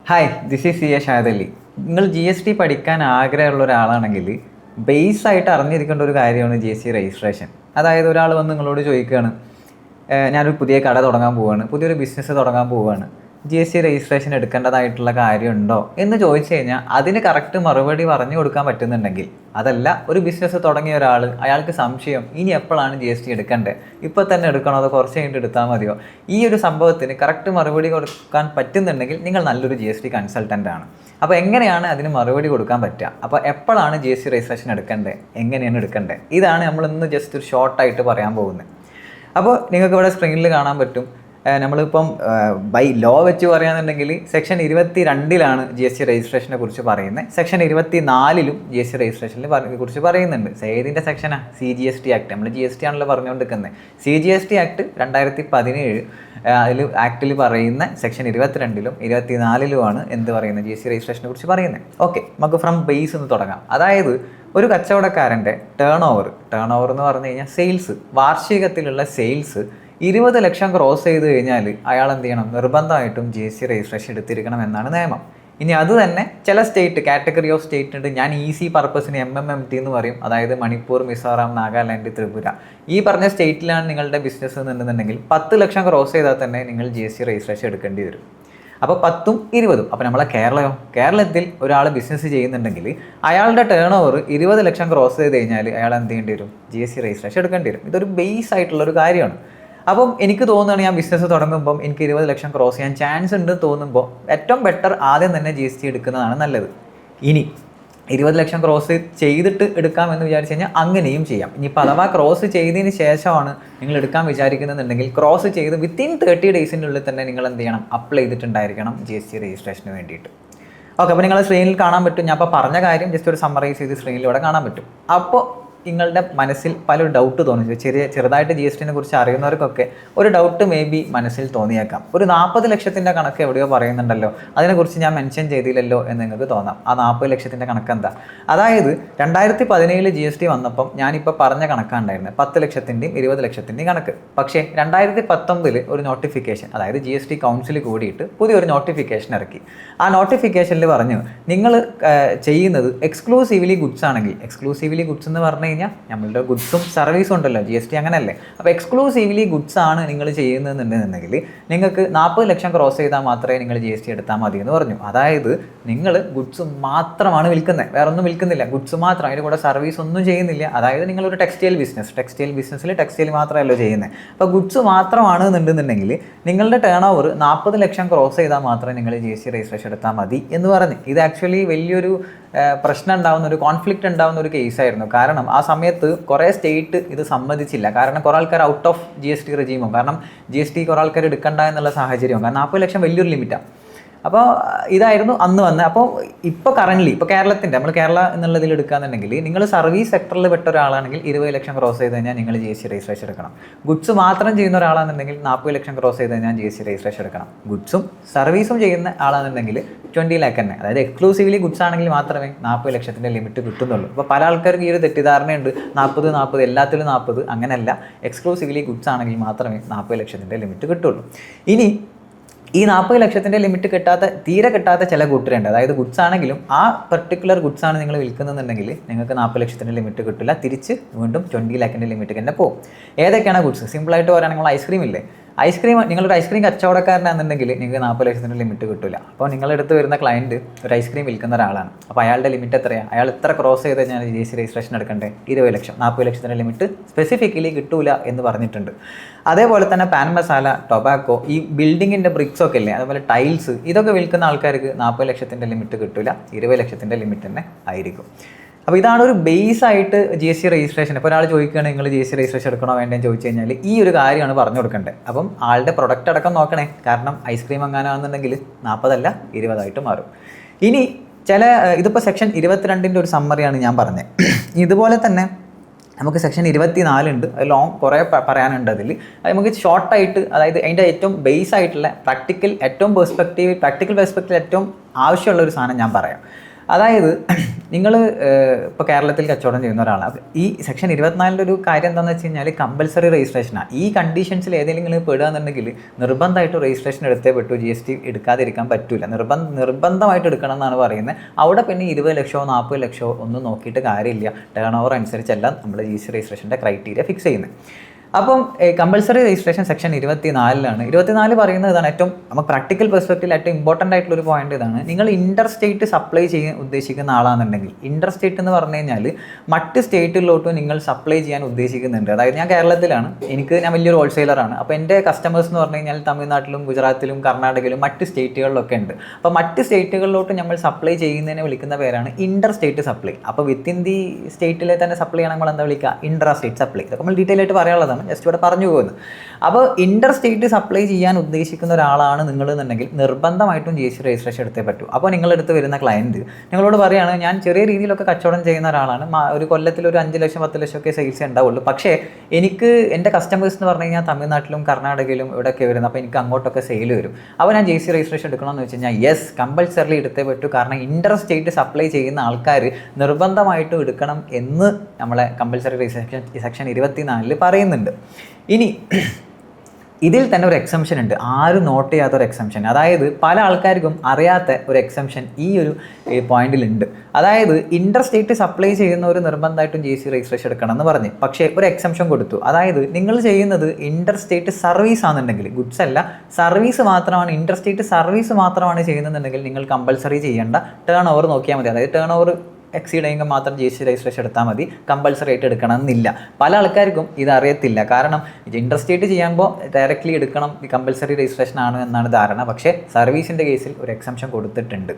Hi, this is C A Shadali. നിങ്ങൾ G S T പഠിക്കാൻ ആഗ്രഹമുള്ള ഒരാളാണെങ്കിൽ ബേസ് ആയിട്ട് അറിഞ്ഞിരിക്കേണ്ട ഒരു കാര്യമാണ് ജി എസ് ടി രജിസ്ട്രേഷൻ. അതായത് ഒരാൾ വന്ന് നിങ്ങളോട് ചോദിക്കുകയാണ്, ഞാനൊരു പുതിയ കട തുടങ്ങാൻ പോവുകയാണ്, പുതിയൊരു ബിസിനസ് തുടങ്ങാൻ പോവുകയാണ്, ജി എസ് ടി രജിസ്ട്രേഷൻ എടുക്കേണ്ടതായിട്ടുള്ള കാര്യമുണ്ടോ എന്ന് ചോദിച്ചു കഴിഞ്ഞാൽ അതിന് കറക്റ്റ് മറുപടി പറഞ്ഞു കൊടുക്കാൻ പറ്റുന്നുണ്ടെങ്കിൽ, അതല്ല ഒരു ബിസിനസ് തുടങ്ങിയ ഒരാൾ, അയാൾക്ക് സംശയം ഇനി എപ്പോഴാണ് ജി എസ് ടി എടുക്കേണ്ടത്, ഇപ്പോൾ തന്നെ എടുക്കണോ അതോ കുറച്ച് കഴിഞ്ഞിട്ട് എടുത്താൽ മതിയോ, ഈ ഒരു സംഭവത്തിന് കറക്റ്റ് മറുപടി കൊടുക്കാൻ പറ്റുന്നുണ്ടെങ്കിൽ നിങ്ങൾ നല്ലൊരു ജി എസ് ടി കൺസൾട്ടൻ്റ് ആണ്. അപ്പോൾ എങ്ങനെയാണ് അതിന് മറുപടി കൊടുക്കാൻ പറ്റുക, അപ്പോൾ എപ്പോഴാണ് ജി എസ് ടി രജിസ്ട്രേഷൻ എടുക്കേണ്ടത്, എങ്ങനെയാണ് എടുക്കേണ്ടത്, ഇതാണ് നമ്മളിന്ന് ജസ്റ്റ് ഒരു ഷോർട്ടായിട്ട് പറയാൻ പോകുന്നത്. അപ്പോൾ നിങ്ങൾക്ക് ഇവിടെ സ്ക്രീനിൽ കാണാൻ പറ്റും. നമ്മളിപ്പം ബൈ ലോ വെച്ച് പറയുകയാണെന്നുണ്ടെങ്കിൽ സെക്ഷൻ 22 ജി എസ് ടി രജിസ്ട്രേഷനെ കുറിച്ച് പറയുന്നത്. സെക്ഷൻ 24 ജി എസ് ടി രജിസ്ട്രേഷനെ കുറിച്ച് പറയുന്നുണ്ട്. ഏതിൻ്റെ സെക്ഷനാണ്? CGST act. നമ്മൾ ജി എസ് ടി ആണല്ലോ പറഞ്ഞുകൊണ്ടിരിക്കുന്നത്. CGST ആക്ട് 2017 അതിൽ ആക്ടിൽ പറയുന്ന സെക്ഷൻ 22 24 എന്ത് പറയുന്നത്, ജി എസ് ടി രജിസ്ട്രേഷനെ കുറിച്ച് പറയുന്നത്. ഓക്കെ, നമുക്ക് ഫ്രം ബേസ് ഒന്ന് തുടങ്ങാം. അതായത് ഒരു കച്ചവടക്കാരൻ്റെ ടേൺ ഓവർ എന്ന് പറഞ്ഞു കഴിഞ്ഞാൽ സെയിൽസ്, വാർഷികത്തിലുള്ള സെയിൽസ് 20 ലക്ഷം ക്രോസ് ചെയ്ത് കഴിഞ്ഞാൽ അയാൾ എന്ത് ചെയ്യണം, നിർബന്ധമായിട്ടും ജി എസ് ടി രജിസ്ട്രേഷൻ എടുത്തിരിക്കണം എന്നാണ് നിയമം. ഇനി അത് തന്നെ ചില സ്റ്റേറ്റ്, കാറ്റഗറി ഓഫ് സ്റ്റേറ്റ് ഉണ്ട്. ഞാൻ ഈസി പർപ്പസിന് MMMT എന്ന് പറയും. അതായത് മണിപ്പൂർ, മിസോറാം, നാഗാലാൻഡ്, ത്രിപുര, ഈ പറഞ്ഞ സ്റ്റേറ്റിലാണ് നിങ്ങളുടെ ബിസിനസ് എന്നുണ്ടെന്നുണ്ടെങ്കിൽ 10 ലക്ഷം ക്രോസ് ചെയ്താൽ തന്നെ നിങ്ങൾ ജി എസ് ടി രജിസ്ട്രേഷൻ എടുക്കേണ്ടി വരും. അപ്പോൾ 10ഉം 20ഉം. അപ്പോൾ നമ്മളെ കേരളത്തിൽ ഒരാൾ ബിസിനസ് ചെയ്യുന്നുണ്ടെങ്കിൽ അയാളുടെ ടേൺ ഓവർ 20 ലക്ഷം ക്രോസ് ചെയ്ത് കഴിഞ്ഞാൽ അയാൾ എന്ത് ചെയ്യേണ്ടി വരും, ജി എസ് ടി രജിസ്ട്രേഷൻ എടുക്കേണ്ടി വരും. ഇതൊരു ബേസ് ആയിട്ടുള്ളൊരു കാര്യമാണ്. അപ്പം എനിക്ക് തോന്നുകയാണ്, ഞാൻ ബിസിനസ് തുടങ്ങുമ്പം എനിക്ക് 20 ലക്ഷം ക്രോസ് ചെയ്യാൻ ചാൻസ് ഉണ്ട് തോന്നുമ്പോൾ ഏറ്റവും ബെറ്റർ ആദ്യം തന്നെ ജി എസ് ടി എടുക്കുന്നതാണ് നല്ലത്. ഇനി 20 ലക്ഷം ക്രോസ് ചെയ്തിട്ട് എടുക്കാമെന്ന് വിചാരിച്ചു കഴിഞ്ഞാൽ അങ്ങനെയും ചെയ്യാം. ഇനിയിപ്പോൾ അഥവാ ക്രോസ് ചെയ്തതിന് ശേഷമാണ് നിങ്ങൾ എടുക്കാൻ വിചാരിക്കുന്നുണ്ടെങ്കിൽ ക്രോസ് ചെയ്ത് വിത്തിൻ 30 ഡേയ്സിൻ്റെ ഉള്ളിൽ തന്നെ നിങ്ങൾ എന്ത് ചെയ്യണം, അപ്ലൈ ചെയ്തിട്ടുണ്ടായിരിക്കണം ജി എസ് ടി രജിസ്ട്രേഷന് വേണ്ടിയിട്ട്. ഓക്കെ, അപ്പോൾ നിങ്ങൾ സ്ക്രീനിൽ കാണാൻ പറ്റും. ഞാൻ അപ്പോൾ പറഞ്ഞ കാര്യം ജസ്റ്റ് ഒരു സമ്മറൈസ് ചെയ്ത് സ്ക്രീനിലൂടെ കാണാൻ പറ്റും. അപ്പോൾ നിങ്ങളുടെ മനസ്സിൽ പലൊരു ഡൗട്ട് തോന്നി. ചെറുതായിട്ട് ജി എസ് ടിനെ കുറിച്ച് അറിയുന്നവർക്കൊക്കെ ഒരു ഡൗട്ട് മേ ബി മനസ്സിൽ തോന്നിയേക്കാം. ഒരു 40 ലക്ഷത്തിൻ്റെ കണക്ക് എവിടെയോ പറയുന്നുണ്ടല്ലോ, അതിനെക്കുറിച്ച് ഞാൻ മെൻഷൻ ചെയ്തില്ലല്ലോ എന്ന് നിങ്ങൾക്ക് തോന്നാം. ആ 40 ലക്ഷത്തിൻ്റെ കണക്ക് എന്താ? അതായത് 2017 ജി എസ് ടി വന്നപ്പം ഞാനിപ്പോൾ പറഞ്ഞ കണക്കാണ്ടായിരുന്നത് 10 ലക്ഷത്തിൻ്റെയും 20 ലക്ഷത്തിൻ്റെയും കണക്ക്. പക്ഷേ 2019 ഒരു നോട്ടിഫിക്കേഷൻ, അതായത് ജി എസ് ടി കൗൺസിൽ കൂടിയിട്ട് പുതിയൊരു നോട്ടിഫിക്കേഷൻ ഇറക്കി. ആ നോട്ടിഫിക്കേഷനിൽ പറഞ്ഞു, നിങ്ങൾ ചെയ്യുന്നത് എക്സ്ക്ലൂസീവ്ലി ഗുഡ്സ് ആണെങ്കിൽ, എക്സ്ക്ലൂസീവ്ലി ഗുഡ്സ് എന്ന് പറഞ്ഞു കഴിഞ്ഞാൽ നമ്മളുടെ ഗുഡ്സും സർവീസും ഉണ്ടല്ലോ, ജി എസ് ടി അങ്ങനെയല്ലേ. അപ്പോൾ എക്സ്ക്ലൂസീവ്ലി ഗുഡ്സ് ആണ് നിങ്ങൾ ചെയ്യുന്നതെന്നുണ്ടെന്നുണ്ടെങ്കിൽ നിങ്ങൾക്ക് 40 ലക്ഷം ക്രോസ് ചെയ്താൽ മാത്രമേ നിങ്ങൾ ജി എസ് ടി എടുത്താൽ മതി എന്ന് പറഞ്ഞു. അതായത് നിങ്ങൾ ഗുഡ്സ് മാത്രമാണ് വിൽക്കുന്നത്, വേറെ ഒന്നും വിൽക്കുന്നില്ല, ഗുഡ്സ് മാത്രം, അതിൻ്റെ കൂടെ സർവീസ് ഒന്നും ചെയ്യുന്നില്ല. അതായത് നിങ്ങളൊരു ടെക്സ്റ്റൈൽ ബിസിനസ്സിൽ ടെക്സ്റ്റൈൽ മാത്രമല്ലോ ചെയ്യുന്നത്. അപ്പോൾ ഗുഡ്സ് മാത്രമാണ് എന്നുണ്ടെന്നുണ്ടെങ്കിൽ നിങ്ങളുടെ ടേൺ ഓവർ 40 ലക്ഷം ക്രോസ് ചെയ്താൽ മാത്രമേ നിങ്ങൾ ജി എസ് ടി രജിസ്ട്രേഷൻ എടുത്താൽ മതി എന്ന് പറഞ്ഞു. ഇത് ആക്ച്വലി വലിയൊരു പ്രശ്നം ഉണ്ടാകുന്ന, ഒരു കോൺഫ്ലിക്റ്റ് ഉണ്ടാകുന്ന ഒരു കേസായിരുന്നു. കാരണം ആ സമയത്ത് കുറേ സ്റ്റേറ്റ് ഇത് സമ്മതിച്ചില്ല. കാരണം കുറേ ആൾക്കാർ out of G S T റെജീമും, കാരണം ജി എസ് ടി കുറേ ആൾക്കാർ എടുക്കണ്ട എന്നുള്ള സാഹചര്യവും, കാരണം 40 ലക്ഷം വലിയൊരു ലിമിറ്റാണ്. അപ്പോൾ ഇതായിരുന്നു അന്ന് വന്നത്. അപ്പോൾ ഇപ്പോൾ കറൻ്റ്ലി നമ്മൾ കേരള എന്നുള്ളതിൽ എടുക്കുകയാണെന്നുണ്ടെങ്കിൽ നിങ്ങൾ സർവീസ് സെക്ടറിൽ പെട്ട ഒരാളാണെങ്കിൽ 20 ലക്ഷം ക്രോസ് ചെയ്ത് കഴിഞ്ഞാൽ നിങ്ങൾ ജി എസ് ടി രജിസ്ട്രേഷൻ എടുക്കണം. ഗുഡ്സ് മാത്രം ചെയ്യുന്ന ഒരാളാണെന്നുണ്ടെങ്കിൽ 40 ലക്ഷം ക്രോസ് ചെയ്ത് കഴിഞ്ഞാൽ ജി എസ് ടി രജിസ്ട്രേഷൻ എടുക്കണം. ഗുഡ്സും സർവീസും ചെയ്യുന്ന ആളാണെന്നുണ്ടെങ്കിൽ 20 ലാക്ക് തന്നെ, അതായത് എക്സ്ക്ലൂസീവ്ലി ഗുഡ്സ് ആണെങ്കിൽ മാത്രമേ 40 ലക്ഷത്തിൻ്റെ ലിമിറ്റ് കിട്ടുന്നുള്ളൂ. അപ്പോൾ പല ആൾക്കാർക്ക് ഈ ഒരു തെറ്റിദ്ധാരണയുണ്ട്, 40 എല്ലാത്തിലും 40. അങ്ങനെയല്ല, എക്സ്ക്ലൂസീവ്ലി ഗുഡ്സ് ആണെങ്കിൽ മാത്രമേ 40 ലക്ഷത്തിൻ്റെ ലിമിറ്റ് കിട്ടുള്ളൂ. ഇനി ഈ 40 ലക്ഷത്തിൻ്റെ ലിമിറ്റ് തീരെ കിട്ടാത്ത ചില കൂട്ടരുണ്ട്. അതായത് ഗുഡ്സ് ആണെങ്കിലും ആ പെർട്ടിക്കുലർ ഗുഡ്സ് ആണ് നിങ്ങൾ വിൽക്കുന്നതെന്നുണ്ടെങ്കിൽ നിങ്ങൾക്ക് 40 ലക്ഷത്തിൻ്റെ ലിമിറ്റ് കിട്ടില്ല, തിരിച്ച് വീണ്ടും 20 ലാക്കിൻ്റെ ലിമിറ്റ് തന്നെ പോകും. ഏതൊക്കെയാണ് ഗുഡ്സ്? സിമ്പിളായിട്ട് പറയുകയാണെങ്കിൽ ഐസ്ക്രീം ഇല്ലേ, നിങ്ങളൊരു ഐസ്ക്രീം കച്ചവടക്കാരനാണെന്നുണ്ടെങ്കിൽ നിങ്ങൾക്ക് 40 ലക്ഷത്തിൻ്റെ ലിമിറ്റ് കിട്ടില്ല. അപ്പോൾ നിങ്ങളെടുത്ത് വരുന്ന ക്ലയൻറ്റ് ഒരു ഐസ്ക്രീം വിൽക്കുന്ന ഒരാളാണ്. അപ്പോൾ അയാളുടെ ലിമിറ്റ് എത്രയാണ്? അയാൾ എത്ര ക്രോസ് ചെയ്ത് കഴിഞ്ഞാൽ ജി എസ് ടി രജിസ്ട്രേഷൻ എടുക്കണ്ടേ? 20 ലക്ഷം. 40 ലക്ഷത്തിൻ്റെ ലിമിറ്റ് സ്പെസിഫിക്കലി കിട്ടൂല എന്ന് പറഞ്ഞിട്ടുണ്ട്. അതേപോലെ തന്നെ പാൻ മസാല, ടൊബാക്കോ, ഈ ബിൽഡിങ്ങിൻ്റെ ബ്രിക്സ് ഒക്കെ ഇല്ലേ, അതുപോലെ ടൈൽസ്, ഇതൊക്കെ വിൽക്കുന്ന ആൾക്കാർക്ക് 40 ലക്ഷത്തിൻ്റെ ലിമിറ്റ് കിട്ടില്ല, 20 ലക്ഷത്തിൻ്റെ ലിമിറ്റ് തന്നെ ആയിരിക്കും. അപ്പോൾ ഇതാണ് ഒരു ബേസ് ആയിട്ട് ജി എസ് ടി രജിസ്ട്രേഷൻ. ഇപ്പോൾ ഒരാൾ ചോദിക്കുകയാണെങ്കിൽ നിങ്ങൾ ജി എസ് ടി രജിസ്ട്രേഷൻ എടുക്കണോ വേണ്ടതെന്ന് ചോദിച്ചു കഴിഞ്ഞാൽ ഈ ഒരു കാര്യമാണ് പറഞ്ഞു കൊടുക്കേണ്ടത്. അപ്പം ആളുടെ പ്രൊഡക്റ്റ് അടക്കം നോക്കണേ, കാരണം ഐസ്ക്രീം എങ്ങാനാണെന്നുണ്ടെങ്കിൽ 40 അല്ല 20 മാറും. ഇനി ഇതിപ്പോൾ സെക്ഷൻ 22 ഒരു സമ്മറിയാണ് ഞാൻ പറഞ്ഞത്. ഇതുപോലെ തന്നെ നമുക്ക് സെക്ഷൻ 24 ഉണ്ട്, അത് ലോങ് കുറേ പറയാനുണ്ട്. അതിൽ നമുക്ക് ഷോർട്ടായിട്ട്, അതായത് അതിൻ്റെ ഏറ്റവും ബേസ് ആയിട്ടുള്ള പ്രാക്ടിക്കൽ പെർസ്പെക്റ്റീവ് ഏറ്റവും ആവശ്യമുള്ള ഒരു സാധനം ഞാൻ പറയാം. അതായത് നിങ്ങൾ ഇപ്പോൾ കേരളത്തിൽ കച്ചവടം ചെയ്യുന്ന ഒരാളാണ്. ഈ സെക്ഷൻ 24 ഒരു കാര്യം എന്താണെന്ന് വെച്ച് കഴിഞ്ഞാൽ കമ്പൽസറി രജിസ്ട്രേഷനാണ്. ഈ കണ്ടീഷൻസിൽ ഏതെങ്കിലും പെടുകയെന്നുണ്ടെങ്കിൽ നിർബന്ധമായിട്ട് രജിസ്ട്രേഷൻ എടുത്തേ പറ്റൂ, GST എടുക്കാതിരിക്കാൻ പറ്റില്ല. നിർബന്ധമായിട്ട് എടുക്കണം എന്നാണ് പറയുന്നത്. അവിടെ പിന്നെ 20 ലക്ഷമോ 40 ലക്ഷമോ ഒന്നും നോക്കിയിട്ട് കാര്യമില്ല. ടേൺ ഓവർ അനുസരിച്ചല്ല നമ്മൾ GST രജിസ്ട്രേഷൻ്റെ ക്രൈറ്റീരിയ ഫിക്സ് ചെയ്യുന്നത്. അപ്പം കമ്പൽസറി രജിസ്ട്രേഷൻ സെക്ഷൻ 24 24 പറയുന്നത് ഇതാണ്. ഏറ്റവും നമുക്ക് പ്രാക്ടിക്കൽ പെർസ്പെക്റ്റീവിൽ ഏറ്റവും ഇമ്പോർട്ടൻ്റ് ആയിട്ടുള്ള ഒരു പോയിന്റ് ഇതാണ്. നിങ്ങൾ ഇൻ്റർ സ്റ്റേറ്റ് സപ്ലൈ ചെയ്യാൻ ഉദ്ദേശിക്കുന്ന ആളാണെന്നുണ്ടെങ്കിൽ, ഇൻ്റർ സ്റ്റേറ്റ് എന്ന് പറഞ്ഞു കഴിഞ്ഞാൽ മറ്റ് സ്റ്റേറ്റുകളിലോട്ടും നിങ്ങൾ സപ്ലൈ ചെയ്യാൻ ഉദ്ദേശിക്കുന്നുണ്ട്. അതായത് ഞാൻ കേരളത്തിലാണ്, ഞാൻ വലിയൊരു ഹോൾസെയിലറാണ്. അപ്പോൾ എൻ്റെ കസ്റ്റമേഴ്സ് എന്ന് പറഞ്ഞു കഴിഞ്ഞാൽ തമിഴ്നാട്ടിലും ഗുജറാത്തിലും കർണാടകയിലും മറ്റ് സ്റ്റേറ്റുകളിലൊക്കെ ഉണ്ട്. അപ്പോൾ മറ്റ് സ്റ്റേറ്റുകളിലോട്ട് നമ്മൾ സപ്ലൈ ചെയ്യുന്നതിനെ വിളിക്കുന്ന പേരാണ് ഇൻ്റർ സ്റ്റേറ്റ് സപ്ലൈ. അപ്പോൾ വിത്തിൻ ദി സ്റ്റേറ്റിലെ തന്നെ സപ്ലൈ ആണ് നമ്മൾ എന്താ വിളിക്കുക, ഇൻട്രാ സ്റ്റേറ്റ് സപ്ലൈ. ഇതൊക്കെ നമ്മൾ ഡീറ്റെയിൽ ആയിട്ട് പറയാനുള്ളതാണ്, ജസ്റ്റ് ഇവിടെ പറഞ്ഞു പോകുന്നത്. അപ്പോൾ ഇൻ്റർ സ്റ്റേറ്റ് സപ്ലൈ ചെയ്യാൻ ഉദ്ദേശിക്കുന്ന ഒരാളാണ് നിങ്ങളെന്നുണ്ടെങ്കിൽ നിർബന്ധമായിട്ടും GST രജിസ്ട്രേഷൻ എടുത്തേ പറ്റൂ. അപ്പോൾ നിങ്ങളെടുത്ത് വരുന്ന ക്ലയൻറ്റ് നിങ്ങളോട് പറയുകയാണ്, ഞാൻ ചെറിയ രീതിയിലൊക്കെ കച്ചവടം ചെയ്യുന്ന ഒരാളാണ്, ഒരു കൊല്ലത്തിൽ ഒരു 5 ലക്ഷം 10 ലക്ഷം ഒക്കെ സെയിൽസ് ഉണ്ടാവുള്ളൂ, പക്ഷേ എനിക്ക് എൻ്റെ കസ്റ്റമേഴ്സ് എന്ന് പറഞ്ഞു കഴിഞ്ഞാൽ തമിഴ്നാട്ടിലും കർണാടകയിലും ഇവിടെയൊക്കെ വരുന്നത്, അപ്പോൾ എനിക്ക് അങ്ങോട്ടൊക്കെ സെയിൽ വരും. അപ്പോൾ ഞാൻ GST രജിസ്ട്രേഷൻ എടുക്കണമെന്ന് വെച്ച് കഴിഞ്ഞാൽ യെസ്, കമ്പൽസറി എടുത്തേ പറ്റൂ. കാരണം ഇൻ്റർ സ്റ്റേറ്റ് സപ്ലൈ ചെയ്യുന്ന ആൾക്കാർ നിർബന്ധമായിട്ടും എടുക്കണം എന്ന് നമ്മളെ കമ്പൽസറി രജിസ്ട്രേഷൻ സെക്ഷൻ 24 പറയുന്നുണ്ട്. ഇനി ഇതിൽ തന്നെ ഒരു എക്സംഷൻ ഉണ്ട്, ആരും നോട്ട് ചെയ്യാത്ത ഒരു എക്സംഷൻ. അതായത് പല ആൾക്കാർക്കും അറിയാത്ത ഒരു എക്സംഷൻ ഈ ഒരു പോയിന്റിലുണ്ട്. അതായത് ഇൻ്റർ സ്റ്റേറ്റ് സപ്ലൈ ചെയ്യുന്നവർ നിർബന്ധമായിട്ടും GST രജിസ്ട്രേഷൻ എടുക്കണം എന്ന് പറഞ്ഞ്, പക്ഷേ ഒരു എക്സംഷൻ കൊടുത്തു. അതായത് നിങ്ങൾ ചെയ്യുന്നത് ഇൻ്റർ സ്റ്റേറ്റ് സർവീസ് ആണെന്നുണ്ടെങ്കിൽ, ഗുഡ്സ് അല്ല സർവീസ് മാത്രമാണ്, ഇൻ്റർ സ്റ്റേറ്റ് സർവീസ് മാത്രമാണ് ചെയ്യുന്നതെന്നുണ്ടെങ്കിൽ നിങ്ങൾ കമ്പൽസറി ചെയ്യേണ്ട, ടേൺ ഓവർ നോക്കിയാൽ മതി. അതായത് ടേൺ ഓവർ എക്സീഡ് ചെയ്യുമ്പോൾ മാത്രം GST രജിസ്ട്രേഷൻ എടുത്താൽ മതി, കമ്പൽസറി ആയിട്ട് എടുക്കണം എന്നില്ല. പല ആൾക്കാർക്കും ഇതറിയത്തില്ല. കാരണം ഇൻ്റർ സ്റ്റേറ്റ് ചെയ്യുമ്പോൾ ഡയറക്റ്റ്ലി എടുക്കണം, കമ്പൽസറി രജിസ്ട്രേഷൻ ആണ് എന്നാണ് ധാരണ. പക്ഷേ സർവീസിൻ്റെ കേസിൽ ഒരു എക്സംഷൻ കൊടുത്തിട്ടുണ്ട്.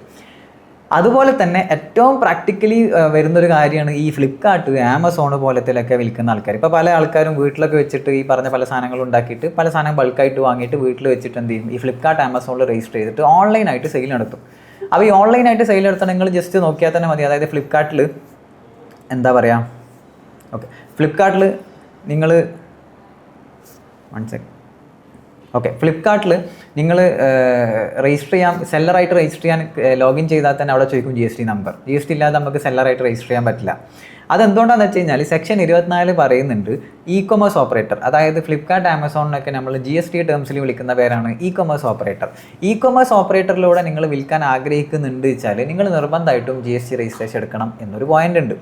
അതുപോലെ തന്നെ ഏറ്റവും പ്രാക്ടിക്കലി വരുന്നൊരു കാര്യമാണ് ഈ ഫ്ലിപ്കാർട്ട്, ആമസോൺ പോലത്തിലൊക്കെ വിൽക്കുന്ന ആൾക്കാർ. ഇപ്പോൾ പല ആൾക്കാരും വീട്ടിലൊക്കെ വെച്ചിട്ട് ഈ പറഞ്ഞ പല സാധനങ്ങളും ഉണ്ടാക്കിയിട്ട് പല സാധനം ബൾക്കായിട്ട് വാങ്ങിയിട്ട് വീട്ടിൽ വെച്ചിട്ട് എന്ത് ചെയ്യും, ഈ ഫ്ലിപ്കാർട്ട് ആമസോണിൽ രജിസ്റ്റർ ചെയ്തിട്ട് ഓൺലൈനായിട്ട് സെയിൽ നടത്തും. അപ്പോൾ ഈ ഓൺലൈനായിട്ട് സെയിൽ നടത്തണം, നിങ്ങൾ ജസ്റ്റ് നോക്കിയാൽ തന്നെ മതി. അതായത് ഫ്ലിപ്കാർട്ടിൽ എന്താ പറയുക, ഓക്കെ, ഫ്ലിപ്കാർട്ടിൽ നിങ്ങൾ ഫ്ലിപ്കാർട്ടിൽ നിങ്ങൾ രജിസ്റ്റർ ചെയ്യാൻ, സെല്ലറായിട്ട് രജിസ്റ്റർ ചെയ്യാൻ ലോഗിൻ ചെയ്താൽ തന്നെ അവിടെ ചോദിക്കും GST നമ്പർ. GST ഇല്ലാതെ നമുക്ക് സെല്ലറായിട്ട് രജിസ്റ്റർ ചെയ്യാൻ പറ്റില്ല. അതെന്തുകൊണ്ടാണെന്ന് വെച്ച് കഴിഞ്ഞാൽ സെക്ഷൻ 24 പറയുന്നുണ്ട് ഇ-കൊമേഴ്സ് ഓപ്പറേറ്റർ. അതായത് ഫ്ലിപ്കാർട്ട് ആമസോണിനൊക്കെ നമ്മൾ GST ടേംസിൽ വിളിക്കുന്ന പേരാണ് ഇ-കൊമേഴ്സ് ഓപ്പറേറ്റർ. ഇ-കൊമേഴ്സ് ഓപ്പറേറ്ററിലൂടെ നിങ്ങൾ വിൽക്കാൻ ആഗ്രഹിക്കുന്നുണ്ട് വെച്ചാൽ നിങ്ങൾ നിർബന്ധമായിട്ടും GST രജിസ്ട്രേഷൻ എടുക്കണം എന്നൊരു പോയിന്റ് ഉണ്ട്.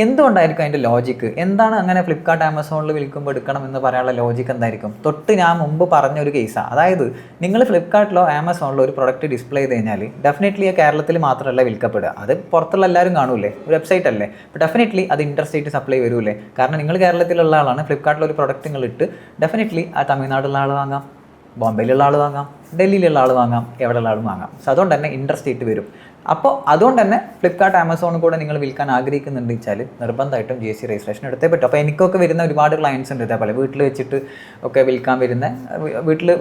എന്തുകൊണ്ടായിരിക്കും അതിൻ്റെ ലോജിക്ക്? എന്താണ് അങ്ങനെ ഫ്ലിപ്കാർട്ട് ആമസോണിൽ വിൽക്കുമ്പോൾ എടുക്കണം എന്ന് പറയാനുള്ള ലോജിക്ക് എന്തായിരിക്കും? തൊട്ട് ഞാൻ മുമ്പ് പറഞ്ഞൊരു കേസാണ്. അതായത് നിങ്ങൾ ഫ്ലിപ്കാർട്ടിലോ ആമസോണിലോ ഒരു പ്രൊഡക്റ്റ് ഡിസ്പ്ലേ ചെയ്ത് കഴിഞ്ഞാൽ ഡെഫിനറ്റ്ലി കേരളത്തിൽ മാത്രമല്ല വിൽക്കപ്പെടുക, അത് പുറത്തുള്ള എല്ലാവരും കാണൂലേ, ഒരു വെബ്സൈറ്റ് അല്ലേ. അപ്പോൾ ഡെഫിനറ്റ്ലി അത് ഇൻ്റർ സ്റ്റേറ്റ് സപ്ലൈ വരൂലേ. കാരണം നിങ്ങൾ കേരളത്തിലുള്ള ആളാണ്, ഫ്ലിപ്കാർട്ടിൽ ഒരു പ്രൊഡക്റ്റ് നിങ്ങൾ ഇട്ട് ഡെഫിനറ്റ്ലി ആ തമിഴ്നാടുള്ള ആൾ വാങ്ങാം, ബോംബെയിലുള്ള ആൾ വാങ്ങാം, ഡൽഹിയിലുള്ള ആൾ വാങ്ങാം, എവിടെയുള്ള ആളും വാങ്ങാം. സോ അതുകൊണ്ട് തന്നെ ഇൻ്റർ സ്റ്റേറ്റ് വരും. അപ്പോൾ അതുകൊണ്ട് തന്നെ ഫ്ലിപ്കാർട്ട് ആമസോണിൽ കൂടെ നിങ്ങൾ വിൽക്കാൻ ആഗ്രഹിക്കുന്നുണ്ട് വെച്ചാൽ നിർബന്ധമായിട്ടും GST രജിസ്ട്രേഷൻ എടുത്തേ പറ്റും. അപ്പോൾ എനിക്കൊക്കെ വരുന്ന ഒരുപാട് ക്ലയൻസ് ഉണ്ട് ഇതേപോലെ വീട്ടിൽ വെച്ചിട്ട് ഒക്കെ വിൽക്കാൻ വരുന്ന,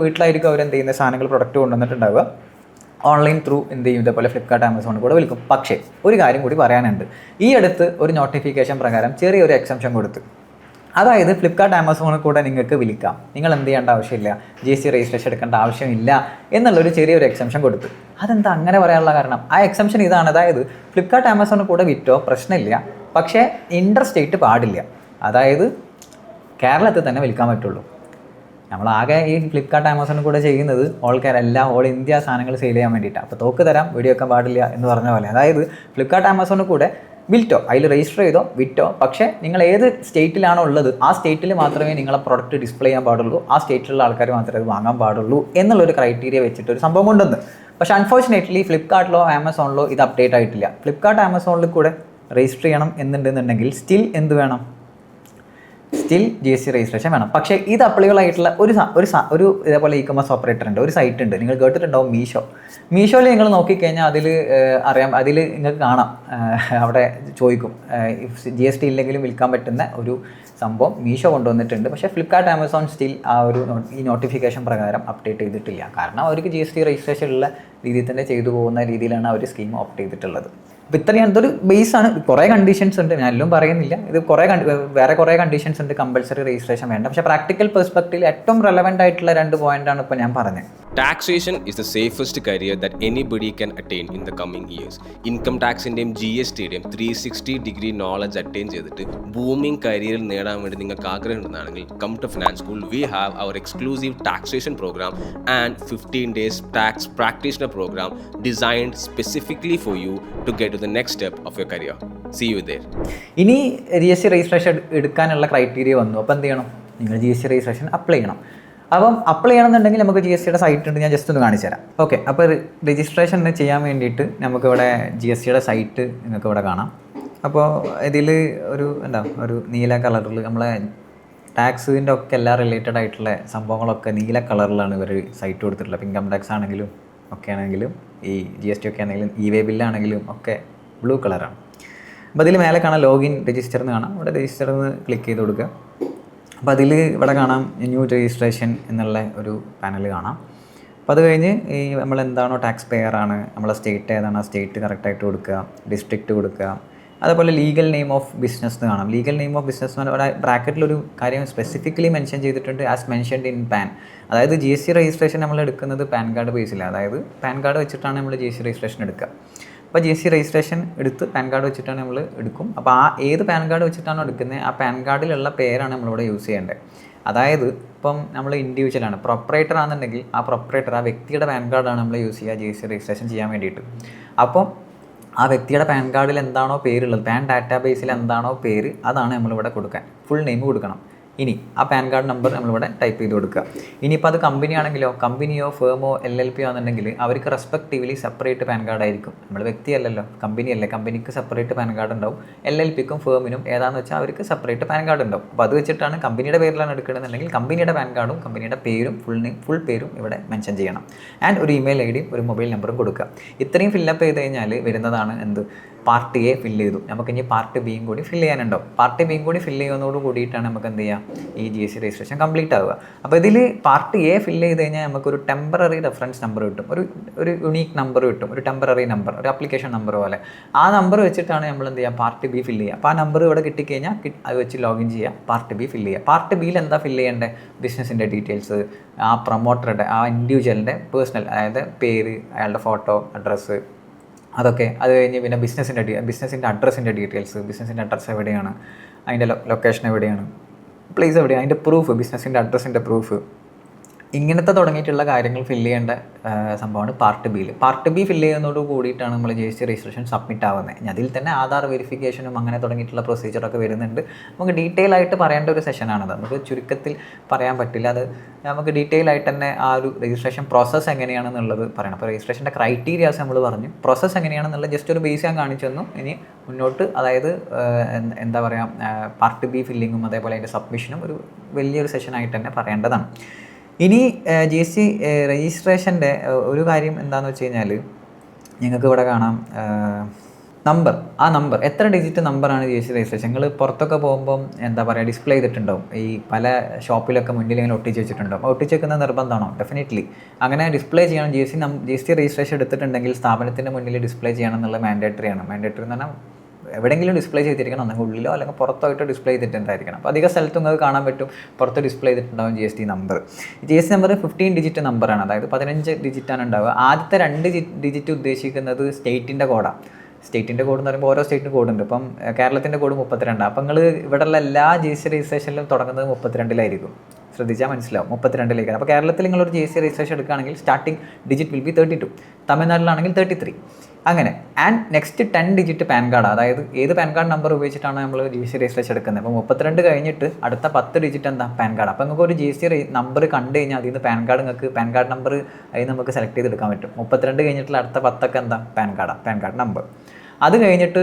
വീട്ടിലായിരിക്കും അവരെന്ത് ചെയ്യുന്ന സാധനങ്ങൾ പ്രൊഡക്റ്റ് കൊണ്ടുവന്നിട്ടുണ്ടാവുക, ഓൺലൈൻ ത്രൂ എന്ത് ചെയ്യും ഇതേപോലെ ഫ്ലിപ്കാർട്ട് ആമസോണിൽ കൂടെ വിൽക്കും. പക്ഷേ ഒരു കാര്യം കൂടി പറയാനുണ്ട്. ഈ അടുത്ത് ഒരു നോട്ടിഫിക്കേഷൻ പ്രകാരം ചെറിയൊരു എക്സംഷൻ കൊടുത്തു. അതായത് ഫ്ലിപ്കാർട്ട് ആമസോണിൽ കൂടെ നിങ്ങൾക്ക് വിൽക്കാം, നിങ്ങൾ എന്ത് ചെയ്യേണ്ട ആവശ്യമില്ല, GST രജിസ്ട്രേഷൻ എടുക്കേണ്ട ആവശ്യമില്ല എന്നുള്ളൊരു ചെറിയൊരു എക്സംഷൻ കൊടുത്തു. അതെന്താ അങ്ങനെ പറയാനുള്ള കാരണം? ആ എക്സംഷൻ ഇതാണ്. അതായത് ഫ്ലിപ്കാർട്ട് ആമസോണിൽ കൂടെ വിറ്റോ പ്രശ്നമില്ല, പക്ഷേ ഇൻ്റർ സ്റ്റേറ്റ് പാടില്ല. അതായത് കേരളത്തിൽ തന്നെ വിൽക്കാൻ പറ്റുള്ളൂ. നമ്മളാകെ ഈ ഫ്ലിപ്കാർട്ട് ആമസോണിൽ കൂടെ ചെയ്യുന്നത് ഓൾ ഇന്ത്യ സാധനങ്ങൾ സെയിൽ ചെയ്യാൻ വേണ്ടിയിട്ടാണ്. അപ്പോൾ തോക്ക് തരാം വീഡിയോ വെക്കാൻ പാടില്ല എന്ന് പറഞ്ഞ പോലെ. അതായത് ഫ്ലിപ്കാർട്ട് ആമസോണിൽ കൂടെ വിൽറ്റോ, അതിൽ രജിസ്റ്റർ ചെയ്തോ വിറ്റോ, പക്ഷേ നിങ്ങൾ ഏത് സ്റ്റേറ്റിലാണോ ഉള്ളത് ആ സ്റ്റേറ്റിൽ മാത്രമേ നിങ്ങളെ പ്രൊഡക്റ്റ് ഡിസ്പ്ലേ ചെയ്യാൻ പാടുള്ളൂ, ആ സ്റ്റേറ്റിലുള്ള ആൾക്കാർ മാത്രമേ അത് വാങ്ങാൻ പാടുള്ളൂ എന്നുള്ളൊരു ക്രൈറ്റീരിയ വെച്ചിട്ട് ഒരു സംഭവം കൊണ്ടുവന്ന്. പക്ഷേ അൺഫോർച്ചുനേറ്റ്ലി ഫ്ലിപ്കാർട്ടിലോ ആമസോണിലോ ഇത് അപ്ഡേറ്റ് ആയിട്ടില്ല. ഫ്ലിപ്കാർട്ട് ആമസോണിൽ കൂടെ രജിസ്റ്റർ ചെയ്യണം എന്നുണ്ടെന്നുണ്ടെങ്കിൽ സ്റ്റിൽ എന്ത് വേണം? സ്റ്റിൽ GST രജിസ്ട്രേഷൻ വേണം. പക്ഷേ ഇത് അപ്ലിക്കബിൾ ആയിട്ടുള്ള ഒരു ഇതേപോലെ ഇ-കൊമേഴ്സ് ഓപ്പറേറ്റർ ഉണ്ട്, ഒരു സൈറ്റ് ഉണ്ട്, നിങ്ങൾ കേട്ടിട്ടുണ്ടാവും, മീഷോയിൽ നിങ്ങൾ നോക്കിക്കഴിഞ്ഞാൽ അതിൽ നിങ്ങൾക്ക് കാണാം, അവിടെ ചോദിക്കും GST ഇല്ലെങ്കിലും വിൽക്കാൻ പറ്റുന്ന ഒരു സംഭവം മീഷോ കൊണ്ടുവന്നിട്ടുണ്ട്. പക്ഷേ ഫ്ലിപ്കാർട്ട് ആമസോൺ സ്റ്റിൽ ഈ നോട്ടിഫിക്കേഷൻ പ്രകാരം അപ്ഡേറ്റ് ചെയ്തിട്ടില്ല. കാരണം അവർക്ക് GST രജിസ്ട്രേഷൻ ഉള്ള രീതിയിൽ തന്നെ ചെയ്തു പോകുന്ന രീതിയിലാണ് അവർ സ്കീം ഓപ്റ്റ് ചെയ്തിട്ടുള്ളത്. അപ്പോൾ ഇത്രയാണ്, ഇതൊരു ബേസാണ്. കുറേ കണ്ടീഷൻസ് ഉണ്ട്, ഞാൻ എല്ലാം പറയുന്നില്ല. ഇത് വേറെ കുറേ കണ്ടീഷൻസ് ഉണ്ട് കമ്പൽസറി രജിസ്ട്രേഷൻ വേണ്ട. പക്ഷേ പ്രാക്ടിക്കൽ പെർസ്പെക്റ്റീവിൽ ഏറ്റവും റെലവൻ്റ് ആയിട്ടുള്ള 2 പോയിന്റാണ് ഇപ്പോൾ ഞാൻ പറഞ്ഞത്. Taxation is the safest career that anybody can attain in the coming years. Income tax ൻ്റെയും GST യുടെയും 360-degree നോളജ് അറ്റൈൻ ചെയ്തിട്ട് ബൂമിംഗ് കരിയറിൽ നേടാൻ വേണ്ടി നിങ്ങൾക്ക് ആഗ്രഹം ഉണ്ടെന്നാണെങ്കിൽ come to finance school. We have our exclusive taxation programme and 15 days tax practitioner programme designed specifically for you to get to the next step of your career. See you there. ഇനി GST registration എടുക്കാനുള്ള criteria വന്നു. അപ്പോൾ എന്ത് ചെയ്യണം? നിങ്ങൾ GST registration apply ചെയ്യണം. അപ്പം apply ചെയ്യണമെന്നുണ്ടെങ്കിൽ നമുക്ക് GSTയുടെ സൈറ്റ് ഉണ്ട്, ഞാൻ ജസ്റ്റ് ഒന്ന് കാണിച്ചു തരാം. ഓക്കെ, അപ്പോൾ രജിസ്ട്രേഷൻ ചെയ്യാൻ വേണ്ടിയിട്ട് നമുക്കിവിടെ GSTയുടെ സൈറ്റ് നിങ്ങൾക്ക് ഇവിടെ കാണാം. അപ്പോൾ ഇതിൽ ഒരു നീല കളറിൽ നമ്മളെ ടാക്സിൻ്റെ ഒക്കെ എല്ലാ റിലേറ്റഡ് ആയിട്ടുള്ള സംഭവങ്ങളൊക്കെ നീല കളറിലാണ് ഇവർ സൈറ്റ് കൊടുത്തിട്ടുള്ളത്. ഇൻകം ടാക്സ് ആണെങ്കിലും ഒക്കെ ആണെങ്കിലും ഈ GST ഒക്കെ ആണെങ്കിലും E-way ബില്ലാണെങ്കിലും ഒക്കെ ബ്ലൂ കളറാണ്. അപ്പോൾ അതിൽ മേലെ കാണാം ലോഗിൻ രജിസ്റ്റർ എന്ന് കാണാം. ഇവിടെ രജിസ്റ്റർ എന്ന് ക്ലിക്ക് ചെയ്ത് കൊടുക്കുക. അപ്പോൾ അതിൽ ഇവിടെ കാണാം ന്യൂ രജിസ്ട്രേഷൻ എന്നുള്ള ഒരു പാനൽ കാണാം. അപ്പോൾ അത് കഴിഞ്ഞ് ഈ നമ്മൾ എന്താണോ ടാക്സ് പെയർ ആണ്, നമ്മളെ സ്റ്റേറ്റ് ഏതാണ് ആ സ്റ്റേറ്റ് കറക്റ്റായിട്ട് കൊടുക്കുക, ഡിസ്ട്രിക്റ്റ് കൊടുക്കുക. അതേപോലെ ലീഗൽ നെയിം ഓഫ് ബിസിനസ് എന്ന് കാണാം. ലീഗൽ നെയിം ഓഫ് ബിസിനസ് എന്ന് പറഞ്ഞാൽ ഇവിടെ ബ്രാക്കറ്റിലൊരു കാര്യം സ്പെസിഫിക്കലി മെൻഷൻ ചെയ്തിട്ടുണ്ട്, ആസ് മെൻഷൻഡ് ഇൻ പാൻ. അതായത് GST രജിസ്ട്രേഷൻ നമ്മൾ എടുക്കുന്നത് പാൻ കാർഡ് ബേസിൽ, അതായത് പാൻ കാർഡ് വെച്ചിട്ടാണ് നമ്മൾ GST രജിസ്ട്രേഷൻ എടുക്കുക. അപ്പോൾ GST രജിസ്ട്രേഷൻ എടുത്ത് പാൻ കാർഡ് വെച്ചിട്ടാണ് നമ്മൾ എടുക്കും. അപ്പോൾ ഏത് പാൻ കാർഡ് വെച്ചിട്ടാണോ എടുക്കുന്നത് ആ പാൻ കാർഡിലുള്ള പേരാണ് നമ്മളിവിടെ യൂസ് ചെയ്യേണ്ടത്. അതായത് ഇപ്പം നമ്മൾ ഇൻഡിവിജ്വലാണ്, പ്രൊപ്പറേറ്റർ ആണെന്നുണ്ടെങ്കിൽ ആ പ്രൊപ്പറേറ്റർ ആ വ്യക്തിയുടെ പാൻ കാർഡാണ് നമ്മൾ യൂസ് ചെയ്യുക GST രജിസ്ട്രേഷൻ ചെയ്യാൻ വേണ്ടിയിട്ട്. അപ്പം ആ വ്യക്തിയുടെ പാൻ കാർഡിൽ എന്താണോ പേരുള്ളത്, പാൻ ഡാറ്റാബേസിൽ എന്താണോ പേര്, അതാണ് നമ്മളിവിടെ കൊടുക്കാൻ. ഫുൾ നെയിം കൊടുക്കണം. ഇനി ആ പാൻ കാർഡ് നമ്പർ നമ്മളിവിടെ ടൈപ്പ് ചെയ്ത് കൊടുക്കുക. ഇനിയിപ്പോൾ അത് കമ്പനി ആണെങ്കിലോ, കമ്പനിയോ ഫേമോ LLP ആണെന്നുണ്ടെങ്കിൽ അവർക്ക് റെസ്പെക്റ്റീവ്ലി സെപ്പറേറ്റ് പാൻ കാർഡ് ആയിരിക്കും. നമ്മൾ വ്യക്തിയല്ലല്ലോ, കമ്പനിയല്ലേ, കമ്പനിക്ക് സെപ്പറേറ്റ് പാൻ കാർഡ് ഉണ്ടാവും. LLPക്കും ഫേമിനും ഏതാണെന്ന് വെച്ചാൽ അവർക്ക് സെപ്പറേറ്റ് പാൻ കാർഡ് ഉണ്ടാവും. അപ്പോൾ അത് വെച്ചിട്ടാണ് കമ്പനിയുടെ പേരിലാണ് എടുക്കണമെന്നുണ്ടെങ്കിൽ കമ്പനിയുടെ പാൻ കാർഡും കമ്പനിയുടെ പേരും ഫുൾ പേരും ഇവിടെ മെൻഷൻ ചെയ്യണം. ആൻഡ് ഒരു ഇമെയിൽ ID ഒരു മൊബൈൽ നമ്പറും കൊടുക്കുക. ഇത്രയും ഫില്ലപ്പ് ചെയ്ത് കഴിഞ്ഞാൽ വരുന്നതാണ് എന്ത്, പാർട്ട് A ഫില്ല് ചെയ്തു. നമുക്കിനി പാർട്ട് Bയും കൂടി ഫില്ല് ചെയ്യാനുണ്ടാവും. പാർട്ട് Bയും കൂടി ഫില്ല് ചെയ്യുന്നതോട് കൂടിയിട്ടാണ് നമുക്ക് എന്ത് ചെയ്യുക, ഈ GST രജിസ്ട്രേഷൻ കംപ്ലീറ്റ് ആവുക. അപ്പോൾ ഇതിൽ പാർട്ട് A ഫില്ല് ചെയ്ത് കഴിഞ്ഞാൽ നമുക്കൊരു ടെമ്പററി റെഫറൻസ് നമ്പർ കിട്ടും, ഒരു യുണീക്ക് നമ്പർ കിട്ടും, ഒരു ടെമ്പററി നമ്പർ, ഒരു ആപ്ലിക്കേഷൻ നമ്പർ പോലെ. ആ നമ്പർ വെച്ചിട്ടാണ് നമ്മൾ എന്ത് ചെയ്യുക, പാർട്ട് B ഫില്ല് ചെയ്യുക. അപ്പോൾ ആ നമ്പർ ഇവിടെ കിട്ടിക്കഴിഞ്ഞാൽ അത് വെച്ച് ലോഗിൻ ചെയ്യുക, പാർട്ട് B ഫില്ല് ചെയ്യുക. പാർട്ട് Bയിൽ എന്താ ഫില്ല് ചെയ്യേണ്ടത്, ബിസിനസ്സിൻ്റെ ഡീറ്റെയിൽസ്, ആ പ്രൊമോട്ടറുടെ ആ ഇൻഡിവിജ്വലിൻ്റെ പേഴ്സണൽ, അതായത് പേര്, അയാളുടെ ഫോട്ടോ, അഡ്രസ്സ്, അതൊക്കെ. അത് കഴിഞ്ഞ് പിന്നെ ബിസിനസ്സിൻ്റെ അഡ്രസ്സിൻ്റെ ഡീറ്റെയിൽസ്, ബിസിനസ്സിൻ്റെ അഡ്രസ്സ് എവിടെയാണ്, അതിൻ്റെ ലൊക്കേഷൻ എവിടെയാണ്, പ്ലേസ് എവിടെയാണ്, അതിൻ്റെ പ്രൂഫ്, ബിസിനസ്സിൻ്റെ അഡ്രസ്സിൻ്റെ പ്രൂഫ്, ഇങ്ങനത്തെ തുടങ്ങിയിട്ടുള്ള കാര്യങ്ങൾ ഫില്ല് ചെയ്യേണ്ട സംഭവമാണ് പാർട്ട് Bയിൽ. പാർട്ട് B ഫില്ല് ചെയ്യുന്നതോട് കൂടിയിട്ടാണ് നമ്മൾ GST രജിസ്ട്രേഷൻ സബ്മിറ്റ് ആവുന്നത്. അതിൽ തന്നെ ആധാർ വെരിഫിക്കേഷനും അങ്ങനെ തുടങ്ങിയിട്ടുള്ള പ്രൊസീജിയറൊക്കെ വരുന്നുണ്ട്. നമുക്ക് ഡീറ്റെയിൽ ആയിട്ട് പറയേണ്ട ഒരു സെഷനാണത്, നമുക്ക് ചുരുക്കത്തിൽ പറയാൻ പറ്റില്ല. അത് നമുക്ക് ഡീറ്റെയിൽ ആയിട്ട് തന്നെ ആ ഒരു രജിസ്ട്രേഷൻ പ്രോസസ്സ് എങ്ങനെയാണെന്നുള്ളത് പറയണം. അപ്പോൾ രജിസ്ട്രേഷൻ്റെ ക്രൈറ്റീരിയാസ് നമ്മൾ പറഞ്ഞു, പ്രോസസ്സ് എങ്ങനെയാണെന്നുള്ള ജസ്റ്റ് ഒരു ബേസ് ഞാൻ കാണിച്ചു തന്നു. ഇനി മുന്നോട്ട് അതായത് എന്താ പറയുക, പാർട്ട് B ഫില്ലിങ്ങും അതേപോലെ അതിൻ്റെ സബ്മിഷനും ഒരു വലിയൊരു സെഷനായിട്ട് തന്നെ പറയേണ്ടതാണ്. ഇനി GST രജിസ്ട്രേഷൻ്റെ ഒരു കാര്യം എന്താണെന്ന് വെച്ച് കഴിഞ്ഞാൽ നിങ്ങൾക്ക് ഇവിടെ കാണാം നമ്പർ. ആ നമ്പർ എത്ര ഡിജിറ്റ് നമ്പറാണ് GST രജിസ്ട്രേഷൻ. നിങ്ങൾ പുറത്തൊക്കെ പോകുമ്പം എന്താ പറയുക, ഡിസ്പ്ലേ ചെയ്തിട്ടുണ്ടാവും. ഈ പല ഷോപ്പിലൊക്കെ മുന്നിൽ ഇങ്ങനെ ഒട്ടിച്ച് വെച്ചിട്ടുണ്ടാവും. ഒട്ടിച്ച് വെക്കുന്ന നിർബന്ധമാണോ? ഡെഫിനറ്റ്ലി അങ്ങനെ ഡിസ്പ്ലേ ചെയ്യണം. GST രജിസ്ട്രേഷൻ എടുത്തിട്ടുണ്ടെങ്കിൽ സ്ഥാപനത്തിൻ്റെ മുന്നിൽ ഡിസ്പ്ലേ ചെയ്യണം എന്നുള്ള മാൻഡേറ്ററി ആണ്. മാൻഡേറ്ററി എന്ന് പറഞ്ഞാൽ എവിടെയെങ്കിലും ഡിസ്പ്ലേ ചെയ്തിരിക്കണം, ഒന്നെങ്കിൽ ഉള്ളിലോ അല്ലെങ്കിൽ പുറത്തായിട്ട് ഡിസ്പ്ലേ ചെയ്തിട്ടുണ്ടായിരിക്കണം. അപ്പോൾ അധിക സ്ഥലത്തും നിങ്ങൾക്ക് കാണാൻ പറ്റും പുറത്ത് ഡിസ്പ്ലേ ചെയ്തിട്ടുണ്ടാകും GST number. GST number 15 digit നമ്പറാണ്, അതായത് 15 ഡിജിറ്റാണ് ഉണ്ടാവുക. ആദ്യത്തെ 2 ഡിജിറ്റ് ഉദ്ദേശിക്കുന്നത് സ്റ്റേറ്റിൻ്റെ കോഡാണ്. സ്റ്റേറ്റിൻ്റെ കോഡ് എന്ന് പറയുമ്പോൾ ഓരോ സ്റ്റേറ്റിന് കോഡുണ്ട്. ഇപ്പം കേരളത്തിൻ്റെ കോഡ് 32. അപ്പം നിങ്ങൾ ഇവിടെയുള്ള എല്ലാ GST രജിസ്ട്രേഷനിലും തുടങ്ങുന്നത് 32-ലായിരിക്കും. ശ്രദ്ധിച്ചാൽ മനസ്സിലാവും, 32-ലേക്കാണ്. അപ്പോൾ കേരളത്തിൽ നിങ്ങളൊരു GST രജിസ്ട്രേഷൻ എടുക്കുകയാണെങ്കിൽ സ്റ്റാർട്ടിംഗ് ഡിജിറ്റ് വിൽ ബി 32, തമിഴ്നാട്ടിലാണെങ്കിൽ 33. അങ്ങനെ. And next 10 digit pan card, അതായത് ഏത് പാൻ കാർഡ് നമ്പർ ഉപയോഗിച്ചിട്ടാണ് നമ്മൾ GST രജിസ്ട്രേഷൻ എടുക്കുന്നത്. അപ്പോൾ 32 കഴിഞ്ഞിട്ട് അടുത്ത 10 ഡിജിറ്റ് എന്താ, പാൻ കാർഡ്. അപ്പോൾ നിങ്ങൾക്ക് ഒരു GST നമ്പർ കണ്ടു കഴിഞ്ഞാൽ അതിൽ നിന്ന് പാൻ കാർഡ് നമ്പർ അതിൽ നമുക്ക് സെലക്ട് ചെയ്തെടുക്കാൻ പറ്റും. 32 കഴിഞ്ഞിട്ടുള്ള അടുത്ത 10 എന്താ, പാൻ കാർഡ് നമ്പർ. അത് കഴിഞ്ഞിട്ട്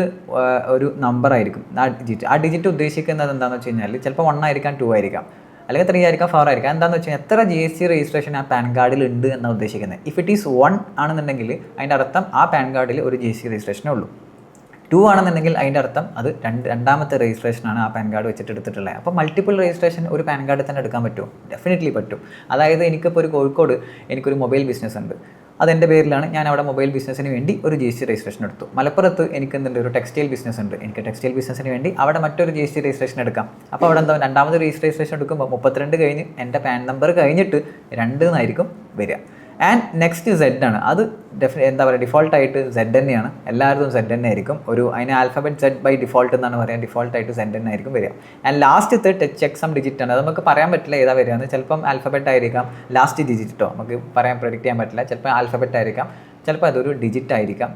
ഒരു നമ്പർ ആയിരിക്കും ആ ഡിജിറ്റ് ഉദ്ദേശിക്കുന്നത് എന്താണെന്ന് വെച്ച് കഴിഞ്ഞാൽ ചിലപ്പോൾ 1 ആയിരിക്കാം, 2 ആയിരിക്കാം, അല്ലെങ്കിൽ 3 ആയിരിക്കാം, 4 ആയിരിക്കാം. എന്താണെന്ന് വെച്ച് കഴിഞ്ഞാൽ എത്ര GST രജിസ്ട്രേഷൻ ആ പാൻ കാർഡിൽ ഉണ്ട് എന്നാണ് ഉദ്ദേശിക്കുന്നത്. ഇഫ് ഇറ്റ് ഈസ് 1 ആണെന്നുണ്ടെങ്കിൽ അതിൻ്റെ അർത്ഥം ആ പാൻ കാർഡിൽ ഒരു GST രജിസ്ട്രേഷനേ ഉള്ളൂ. 2 ആണെന്നുണ്ടെങ്കിൽ അതിൻ്റെ അർത്ഥം അത് രണ്ടാമത്തെ രജിസ്ട്രേഷനാണ് ആ പാൻ കാർഡ് വെച്ചിട്ട് എടുത്തിട്ടുള്ളത്. അപ്പോൾ മൾട്ടിപ്പിൾ രജിസ്ട്രേഷൻ ഒരു പാൻ കാർഡിൽ തന്നെ എടുക്കാൻ പറ്റുമോ? ഡെഫിനറ്റ്ലി പറ്റും. അതായത് എനിക്കിപ്പോൾ ഒരു കോഴിക്കോട് എനിക്കൊരു മൊബൈൽ ബിസിനസ് ഉണ്ട്. അതെൻ്റെ പേരിലാണ്. ഞാൻ അവിടെ മൊബൈൽ ബിസിനസ്സിന് വേണ്ടി ഒരു GST രജിസ്ട്രേഷൻ എടുത്തു. മലപ്പുറത്ത് എനിക്ക് എന്തുണ്ട്, ഒരു ടെക്സ്റ്റൈൽ ബിസിനസ് ഉണ്ട്. എനിക്ക് ടെക്സ്റ്റൈൽ ബിസിനസ്സിന് വേണ്ടി അവിടെ മറ്റൊരു GST രജിസ്ട്രേഷൻ എടുക്കാം. അപ്പോൾ അവിടെ എന്താ, രണ്ടാമത് രജിസ്ട്രേഷൻ എടുക്കുമ്പോൾ 32 കഴിഞ്ഞ് എൻ്റെ പാൻ നമ്പർ കഴിഞ്ഞിട്ട് 2 എന്നായിരിക്കും വരിക. ആൻഡ് നെക്സ്റ്റ് Z ആണ്. അത് എന്താ പറയുക, ഡിഫോൾട്ടായിട്ട് Z തന്നെയാണ്. എല്ലാവർക്കും Z തന്നെ ആയിരിക്കും. അതിന് ആൽഫബറ്റ് Z ബൈ ഡിഫോൾട്ട് എന്നാണ് പറയുക. ഡിഫോൾട്ടായിട്ട് Z തന്നെ ആയിരിക്കും വരിക. ആൻഡ് ലാസ്റ്റത്തെ ചെക്ക് സം ഡിജിറ്റ് ആണ്. അത് നമുക്ക് പറയാൻ പറ്റില്ല ഏതാ വരികയെന്ന്. ചിലപ്പം ആൽഫബറ്റ് ആയിരിക്കാം ലാസ്റ്റ് ഡിജിറ്റോ, നമുക്ക് പ്രെഡിക്റ്റ് ചെയ്യാൻ പറ്റില്ല. ചിലപ്പോൾ ആൽഫബറ്റ് ആയിരിക്കാം, ചിലപ്പോൾ അതൊരു ഡിജിറ്റ് ആയിരിക്കാം.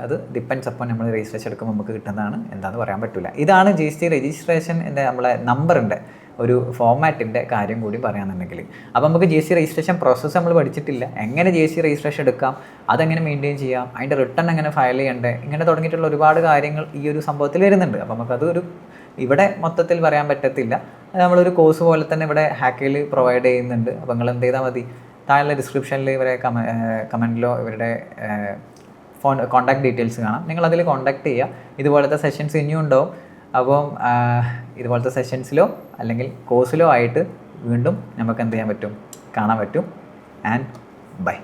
അത് ഡിപ്പെൻഡ്സ് അപ്പോൾ നമ്മൾ രജിസ്ട്രേഷൻ എടുക്കുമ്പോൾ നമുക്ക് കിട്ടുന്നതാണ്, എന്താണെന്ന് പറയാൻ പറ്റില്ല. ഇതാണ് GST രജിസ്ട്രേഷൻ എൻ്റെ നമ്മളെ നമ്പറിൻ്റെ ഒരു ഫോമാറ്റിൻ്റെ കാര്യം കൂടി പറയാമെന്നുണ്ടെങ്കിൽ. അപ്പോൾ നമുക്ക് GST രജിസ്ട്രേഷൻ പ്രോസസ്സ് നമ്മൾ പഠിച്ചിട്ടില്ല. എങ്ങനെ GST രജിസ്ട്രേഷൻ എടുക്കാം, അതെങ്ങനെ മെയിൻറ്റെയിൻ ചെയ്യാം, അതിൻ്റെ റിട്ടേൺ എങ്ങനെ ഫയൽ ചെയ്യണ്ടേ, ഇങ്ങനെ തുടങ്ങിയിട്ടുള്ള ഒരുപാട് കാര്യങ്ങൾ ഈ ഒരു സംഭവത്തിൽ വരുന്നുണ്ട്. അപ്പോൾ നമുക്കതൊരു ഇവിടെ മൊത്തത്തിൽ പറയാൻ പറ്റത്തില്ല. നമ്മളൊരു കോഴ്സ് പോലെ തന്നെ ഇവിടെ ഹാക്കയിൽ പ്രൊവൈഡ് ചെയ്യുന്നുണ്ട്. അപ്പോൾ നിങ്ങൾ എന്ത് ചെയ്താൽ മതി, താഴെ ഡിസ്ക്രിപ്ഷനിൽ ഇവരെ കമൻറ്റിലോ ഇവരുടെ കോൺടാക്ട് ഡീറ്റെയിൽസ് കാണാം. നിങ്ങളതിൽ കോൺടാക്ട് ചെയ്യുക. ഇതുപോലത്തെ സെഷൻസ് ഇനിയും ഉണ്ടാവും. അപ്പം ഇതുപോലത്തെ സെഷൻസിലോ അല്ലെങ്കിൽ കോഴ്സിലോ ആയിട്ട് വീണ്ടും നമുക്ക് എന്ത് ചെയ്യാൻ പറ്റും, കാണാൻ പറ്റും. And by.